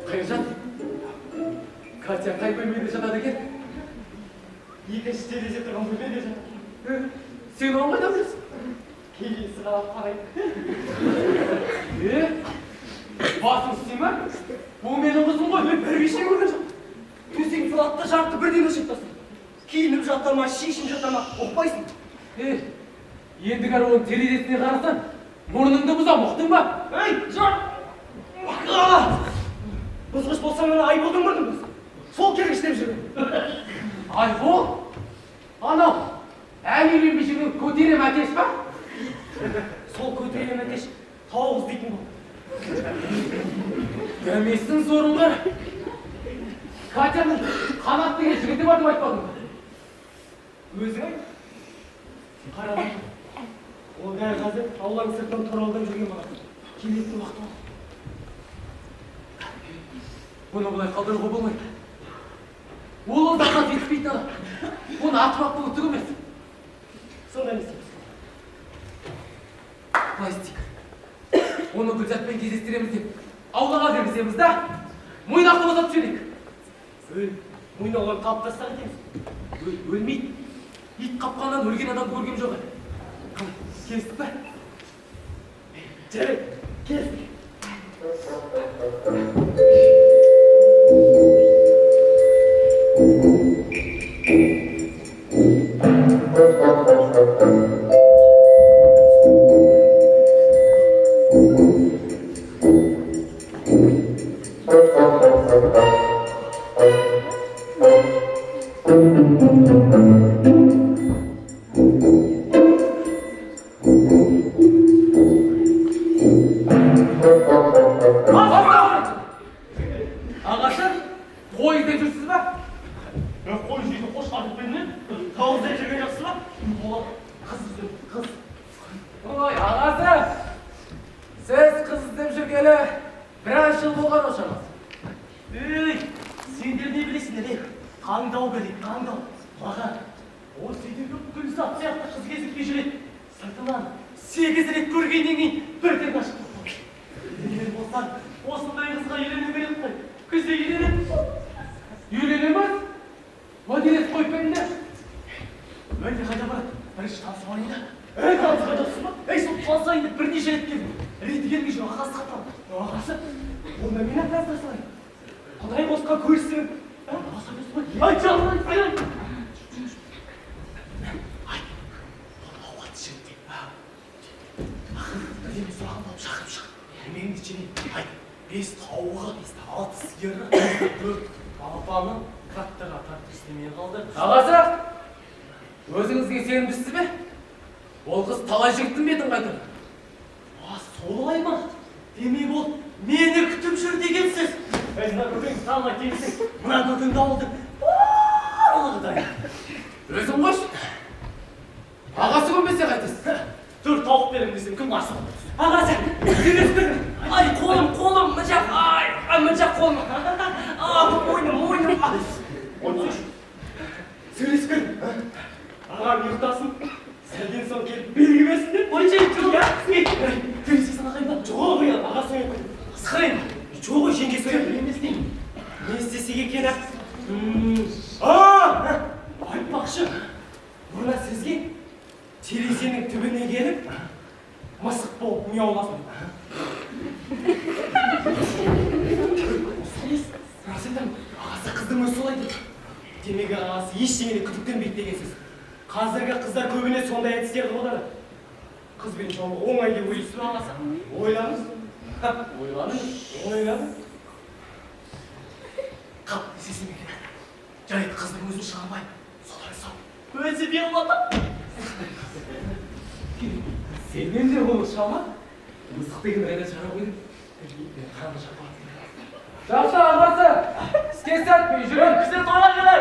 Қайыржан, Катя қай бөлмеде жатады екен? екінші терезе тұрған бөлмеде жатыр. Сен оған қайда білесің? Келесі қалап қарайды. Басың істей ме? Бұл менің қызым ғой. Мен бір бешен көрген жоқ. Төсең сылатты жарты бірден өшіп тастың. Киініп жата ма, шешініп жата ма, ұқпайсың. Ендігі оның терезесіне қарасаң, мұрныңды бұзам, ұқтың ба? Ей, жар! Мақала! Бұзғыш болсаң мені айболдың мұрның біз. Сол кергіштеп жүрген. Айбол? Анау, әлі үйленбей жүрген көтерем әкеш па? Сол көтерем әкеш тауыз дейтін бұл. Дәмесін сорынға. Катяның қанат деген жігіті бар деп айтпадың ба? Өзің айт. Қарадың. Ол дәл қазір ауланың сыртынан тұралдан жүрген бала. Келетін уақыт ол. Бұны бұлай қалдыруға болмайды. Ол ұлдарға жетпейтін адам. Оны атып бұл түк емес. Сонда не істейміз? Пластик. Оны Гүлзатпен кездестіреміз деп аулаға кіргіземіз да, мойнақты босатып жіберейік. Мойнағын қап тастар етеміз. Өлмейді. Ит қапқаннан өлген адам көргем жоқ. Келістік па? Жарайды, келістік. Ағашы, қой іздеп жүрсіз ба? Қой жүйді қош қатып бермін. Тауыз іздеп жүрген жақсы ба? Ол қыз іздеп, қыз. Ой, ағасы, сіз қыз іздеп жүргелі біраз жыл болған ошамыз. Сендер не білесің? таңдау керек, таңдау. Аға, осы үйдегі Гүлзат сияқты қыз кезікпей жүреді. Сыртынан 8 рет көргеннен кейін бірден ғашық болып қалды. Егер болсаң, осындай қызға үйлену керек қой. Күзде үйленеді. Үйленеміз? Мәдениет қойып беріңдер. Önce қайда барады? Бірінші танысып алайын да. Танысып жатырсың ба? Сол танысайын деп бірнеше рет келдім. Реті келмей жүр, ағасы қаталды. Ағасы, онда мен таныстыра салайын. Құдай қосқан көрсең. Ағасы емес қой. Ай, жаным, ай. Ай, ауқат ішеді. Бірдеме сұраған болып шақырып шық. Менің ішіне, ай, 5 тауығы, 6 сиыры, 4 балапаны каттыға тартып істемей қалды. Ағасы, өзіңізге сенімдісіз бе? Ол қыз талай жігіттің бетін қайтыр. Солай ма? Демек ол мені күтіп жүр дегенсіз. Мына көкең салма келсең, мына көкеңді ауылдың барлығы дайын. Өзің қош. Ағасы көнбесе қайтесіз? 4 тауық берем десем, кім қарсы болады? Ағасы, жүресің. Ай, қолым, мына жақ. Ай, мына жақ қолым. Мойным. Сөйлескін. Ағам ұйықтасын. Сәлден соң келіп белгі берсін деп ойшайын жоқ. Сөйлесесің ағайын ба? Жоқ ой, ағасы ойын. Сықырайын. Жоқ ой, жеңгесі ойын. Мен істеймін. Не істесек екен айтпақшы. Мына сізге терезенің түбіне келіп, мысық болып мияуласын. Расында ағасы қыздың өзі солай дейді. Демек ағасы ештеңені күдіктенбейді дегенсіз. Қазіргі қыздар көбіне сондай әдістерді қолданады. Қызбен жолы оңай деп ойлайсыз ба ағасы? Ойлаңыз. Ойлаңыз. Қап, сесім екен. Жарайды, қыздың өзін шығармай. Солай сау. Өзі бе ұлады. Сенен де оны шама? Мысық деген райда шығара қойдым. Қанды шапа. Жақсы ағасы, іске сәтпей жүрін. Біздер тойға келай.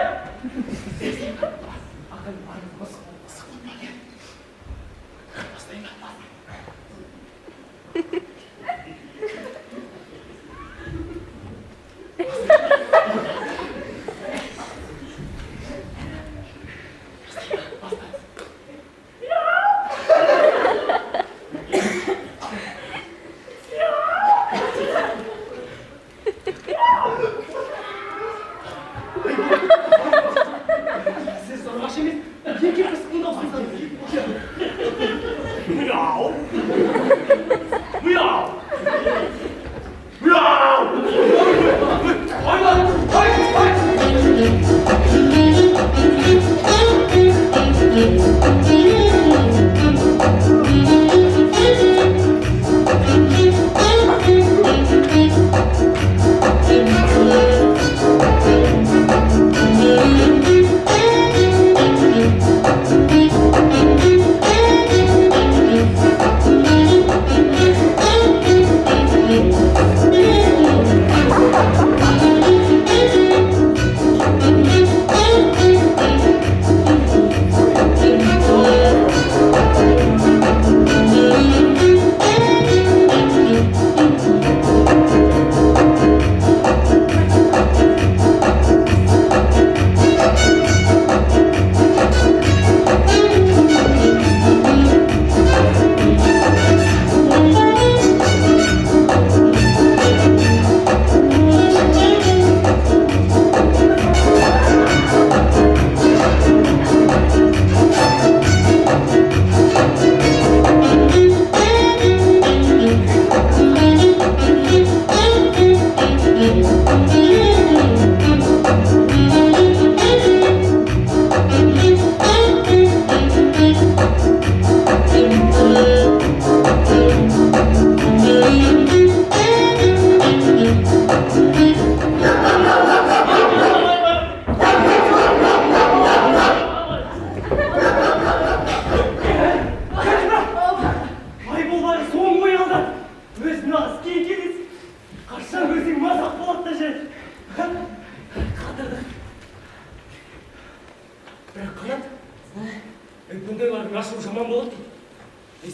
Бұндайлардың ашуы жаман болады дейді.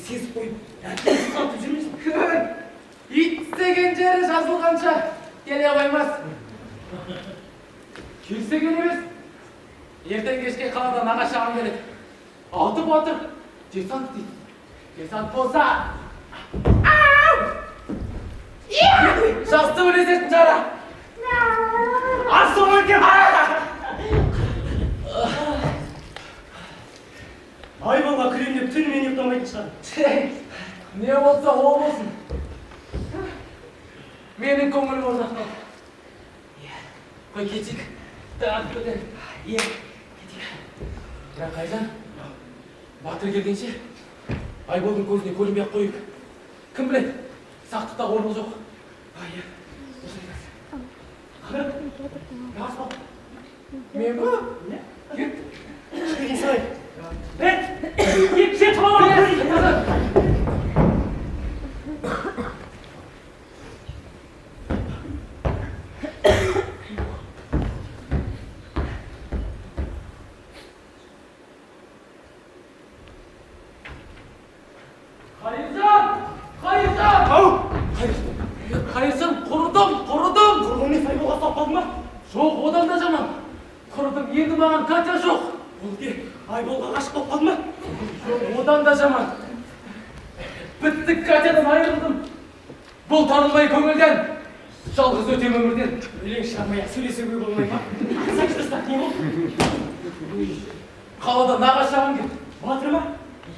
Сезіп қойып, әкесі қантып жүрмесін. Ит істеген жері жазылғанша келе қоймас. Келсе келемес, ертең кешке қаладан нағашы ағам келеді. 6 батыр десант дейді. Десант болса жақсы білесің жара. Асыл екен! Айбалға кірем деп түнімен ұйықтамайтын шығар. Не болса ол болсын. Менің көңілім орнап қалды. Қой кетейік. Так, көтер. Кетейік. Бірақ Айжан, батыр келгенше Айболдың көзіне көрінбей ақ қойып. Кім біледі, сақтықта орны жоқ. Мен бі? Кет. Шыққын сай. Екі жетіп алып! Қайыржан, құрыдым! Құрғын мен Айболға ұстап қалдың ба? Жоқ, одан да жаман. Құрыдым, енді маған Катя жоқ. Ол ке, Айболға ғашық болып қалдың ба? Жоқ, одан да жаман. Біттік, Катядан айырылдым. Бұл танылмай көңілден, жалғыз өтем өмірден. Өлең шығармай сөйлесуге болмай ма? Сәкші дұрыстақ не бол? Қалада нағашы ағам келді. Батыр ма?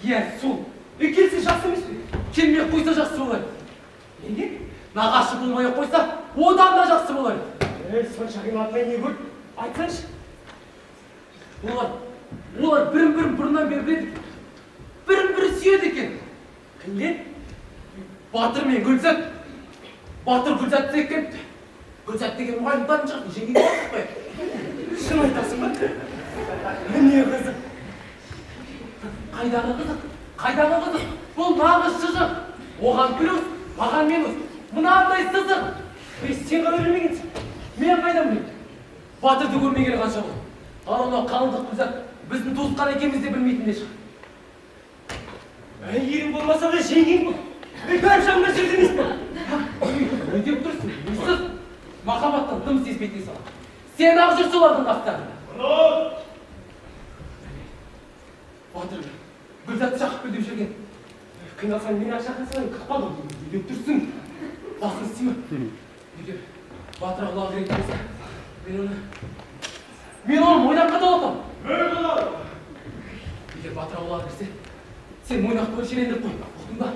Иә, сол. Келсе жақсы емес пе? Келмей қойса жақсы болар. Неге? Нағашы болмай қойса, одан да жақсы болар. Сонша қиматмай не көрді? Айтсаншы. Олар бірін-бірін бұрыннан бері біледі екен. Бірін-бірі сүйеді екен. Кімден? Батыр мен Гүлзат. Батыр Гүлзат екен. Гүлзат деген мұғалім татын шығып, жеңген болдық қой. Шын айтасың ба? Міне қызық. Қайдағы қызық? Бұл нағыз шыжық. Оған плюс, маған минус. Мынандай сызық. Сен ғана білмегенсің. Мен қайдан білейін? Батырды көрмегелі қанша болды. Ал анау қалыңдық Гүлзат біздің туысқан екенімізді білмейтін де шығар. Ерің болмаса да жеңген бұл. Бәрі жағында жүрді емес пе? Не деп тұрсың? Несіз? Махаббаттан дым сезбейтін сала. Сен ақ жүрсің олардың қастарында. Батыр, Гүлзатты шақырып кел деп жүрген. Қиналсаң мен шақыра салайын, қақпалым. Не деп тұрсың? Басын істеме. Егер Батыр құлағы керек болса, мен оны мойнаққа толатам. Егер Батыр құлағы кірсе, сен мойнақты өлшелендіріп қой. Ұқтың ба?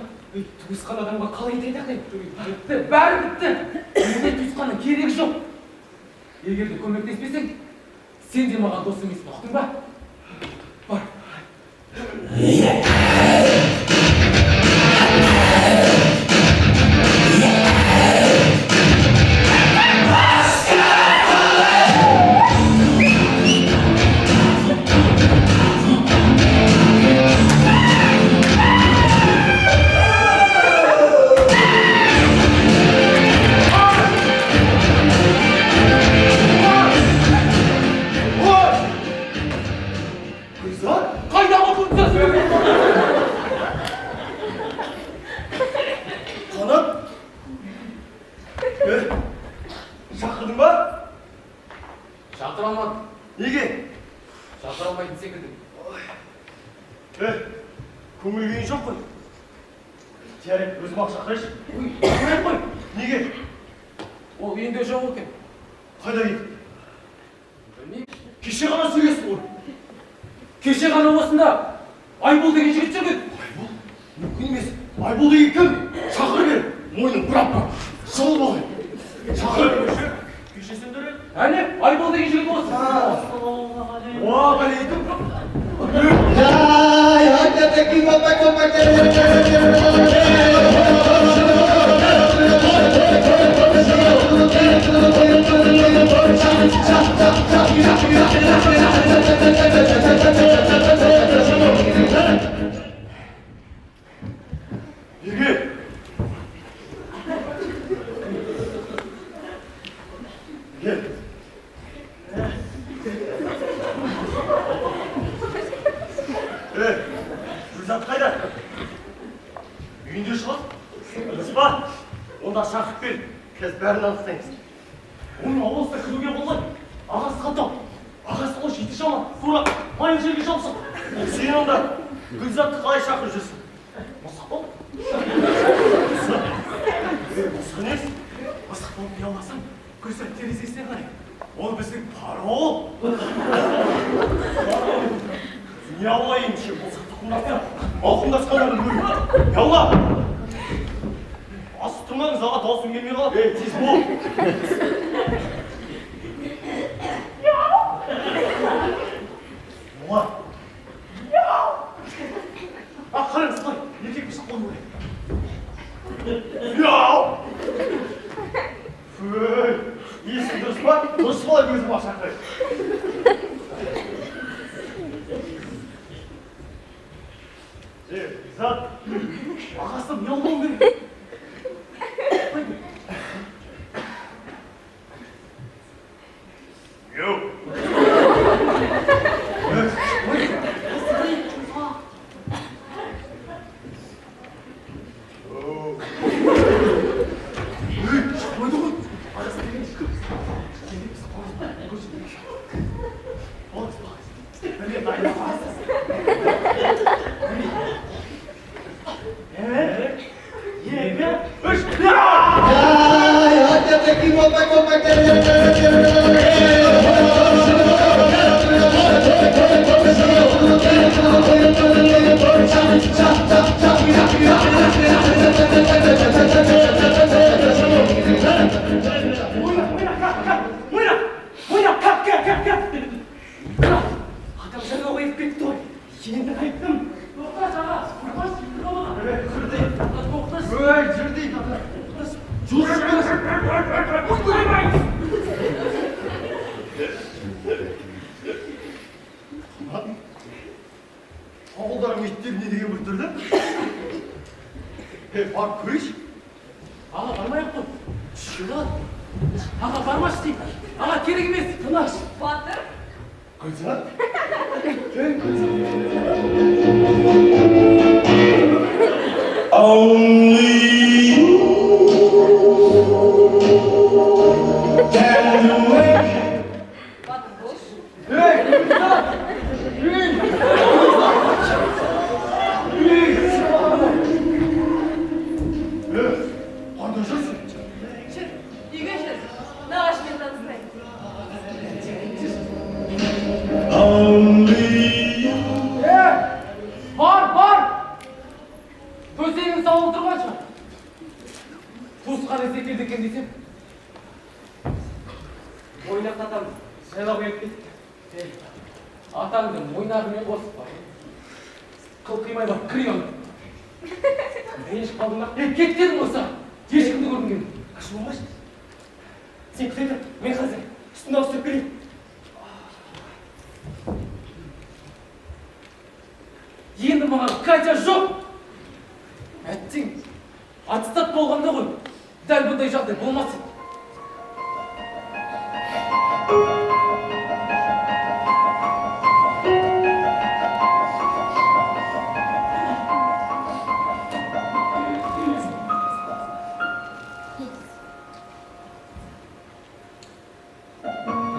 Туысқан адамға қалай айтайын? Бітті, бәрі бітті. Менде туысқанның керегі жоқ. Егер де көмектеспесең, сен де маған дос емессің, ұқтың ба? Бар. Қайдағы Гүлзат? Қанат? Шақырдың ба? Шақыра алмадым. Неге? Шақыра алмайтын секілді. Көңіл күйін жоқ қой. Жарайды, өзім ақ шақырайшы. Қойып қой. Неге? Ол үйінде жоқ екен. Қайда кетті? Білмеймін. Кеше ғана сөйлесіп ол. Кеше ғана осында Айбол деген жігіт жүрген. Айбол? Мүмкін емес. Айбол деген кім? Шақыр бер. Мойның бұрап-бұрап. Шыл болайын. Шақыр бер. Кеше сендер? Әне, Айбол деген жігіт осы. Уағалейкум. Неге? Gel. Gülzat қайда? Үйінде шығады. Рыспа, онда шақырып кел. Қазір бәрін анықтаймыз. Оның ауылысына кіруге болмайды. Ағасы қалтау. Ағасы жеті жаман, тура майын жерге жамсың. Сен онда Гүлзатты қалай шақырып жүрсің? Мысық бол. Мысық емес? Мысық болып ұяласаң, Гүлзат терезесіне қарай. Ол біздің парол. Не алайын ше, мысық тұқымдастар. Мауқымдасқанların көрі. Ұяла! Асып тұрмаңыз, аға даусым келмей қалады. Тез бол. Олар. Қараңыз қалай, еркек мысық болу керек. Яу! Өй, есің дұрыс па? Дұрыс болай өзім шақырайын. Зат, ағасым не болуы керек? Йоу! Ауылдарың иттер не деген бір түрді? Барып көрейші. Аға бармай-ақ қой. Шырат. Аға бармашы деймін. Аға керек емес. Тынаш. Батыр. Гүлзат. Only you can do it. Батыр бош. Қандай жүрсің? Жүр, үйге жүр. Нағашымен таныстайын. Only you. Бар! Төсегін салып тұрғанша. Туысқан секілді екен десем. Ойнақ атам жайлап ұйып кетті. Атаңды ойнағымен қосып бар. Қыл қимай бар, кірейін. Ренжіп қалдың ба? Кеттедің болса, ешкімді көргім келді. Қашы болмашы. Сен күте тұр, мен қазір үстімді ауыстырып келейін. Енді маған Катя жоқ. Әттең, аттестат болғанда ғой, дәл бұндай жағдай болмас еді.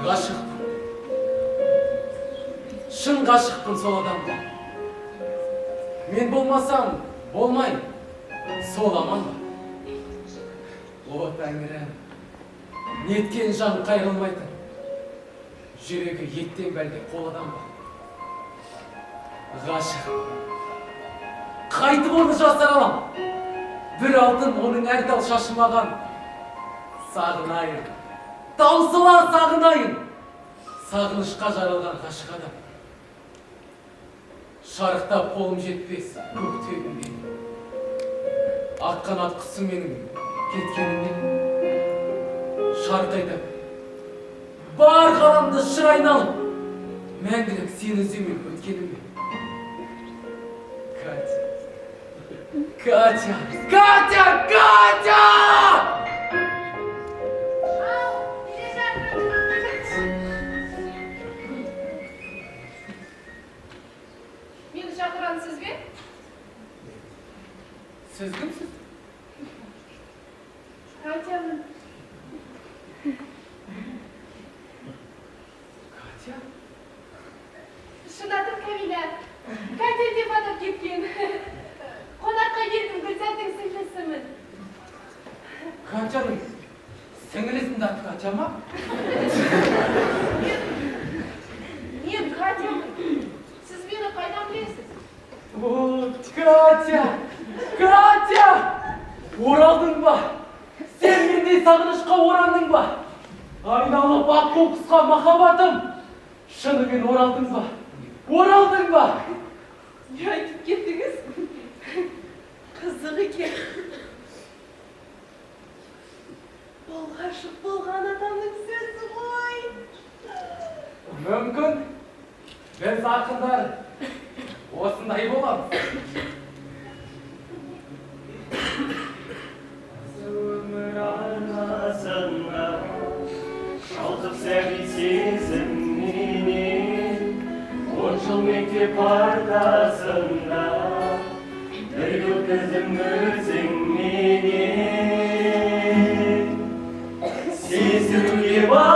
Ғашықпын. Шын ғашықпын сол адамға. Мен болмасам, болмай, сол аман ба? О, Тәңірім, неткен жан қайрылмайтын, жүрегі еттен бәлде қол адам ба? Ғашық, қайтып оны жасар алам, бір алтын оның әр тал шашымаған. Сағынайын, таусыла сағынайын, сағынышқа жаралған ғашық адам. Шарықтап қолым жетпес көктегімде, ақ қанат құсы менің кеткенімде, шарқайдап бар ғаламды шыр айналып, мәңгілік сені іздеумен өткенімде. Катя! Мені шақырған сіз бе? Сіз кімсіз? Катямын. Катя? Катяның сіңілісін датып Катя ма? Мен Катямын. Сіз мені қайдан білесіз? Вот, Катя! Катя! Оралдың ба? Сен мендей сағынышқа орандың ба? Айналып ақ қоқысқа махаббатым! Шынымен оралдың ба? Оралдың ба? Не айтып кеттіңіз? Қызық екен. Бұл ғашық болған адамның сөзі ғой. Мүмкін біз ақындар осындай боламыз. Өмір арнасында шалқып сәби сезімменен 10 жыл мектеп партасында бірге өткіздім өзіңменен сезімге бар